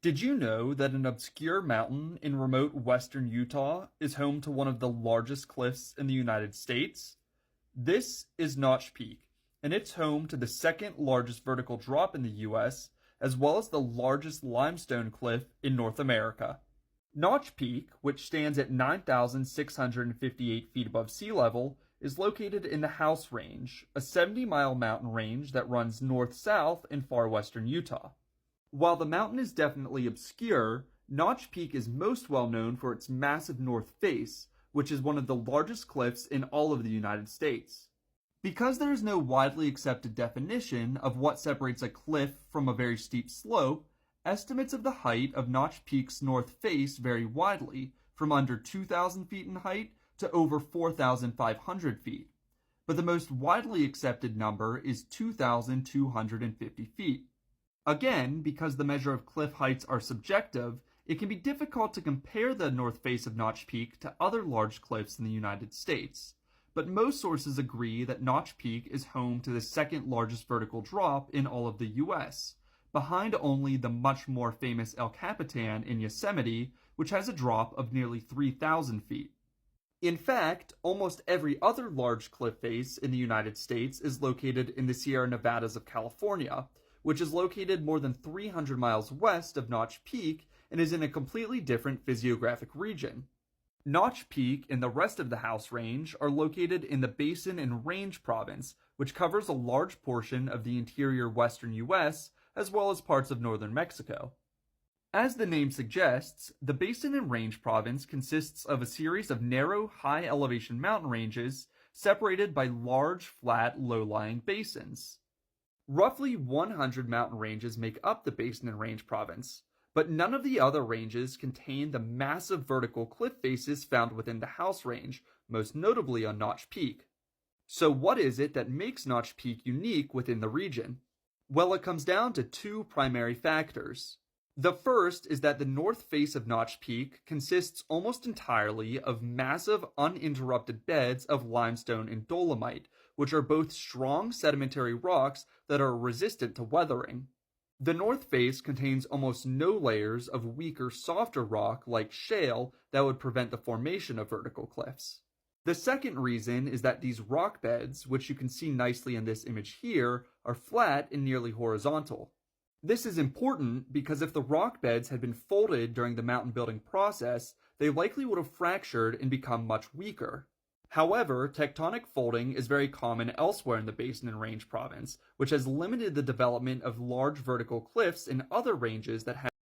Did you know that an obscure mountain in remote western Utah is home to one of the largest cliffs in the United States? This is Notch Peak, and it's home to the second largest vertical drop in the US, as well as the largest limestone cliff in North America. Notch Peak, which stands at 9,658 feet above sea level, is located in the House Range, a 70-mile mountain range that runs north-south in far western Utah. While the mountain is definitely obscure, Notch Peak is most well known for its massive north face, which is one of the largest cliffs in all of the United States. Because there is no widely accepted definition of what separates a cliff from a very steep slope, estimates of the height of Notch Peak's north face vary widely, from under 2,000 feet in height to over 4,500 feet. But the most widely accepted number is 2,250 feet. Again, because the measure of cliff heights are subjective, it can be difficult to compare the north face of Notch Peak to other large cliffs in the United States. But most sources agree that Notch Peak is home to the second largest vertical drop in all of the US, behind only the much more famous El Capitan in Yosemite, which has a drop of nearly 3,000 feet. In fact, almost every other large cliff face in the United States is located in the Sierra Nevadas of California, which is located more than 300 miles west of Notch Peak and is in a completely different physiographic region. Notch Peak and the rest of the House Range are located in the Basin and Range Province, which covers a large portion of the interior western US as well as parts of northern Mexico. As the name suggests, the Basin and Range Province consists of a series of narrow, high-elevation mountain ranges separated by large, flat, low-lying basins. Roughly 100 mountain ranges make up the Basin and Range Province, but none of the other ranges contain the massive vertical cliff faces found within the House Range, most notably on Notch Peak. So what is it that makes Notch Peak unique within the region? Well, it comes down to two primary factors. The first is that the north face of Notch Peak consists almost entirely of massive, uninterrupted beds of limestone and dolomite, which are both strong sedimentary rocks that are resistant to weathering. The north face contains almost no layers of weaker, softer rock like shale that would prevent the formation of vertical cliffs. The second reason is that these rock beds, which you can see nicely in this image here, are flat and nearly horizontal. This is important because if the rock beds had been folded during the mountain building process, they likely would have fractured and become much weaker. However, tectonic folding is very common elsewhere in the Basin and Range Province, which has limited the development of large vertical cliffs in other ranges that have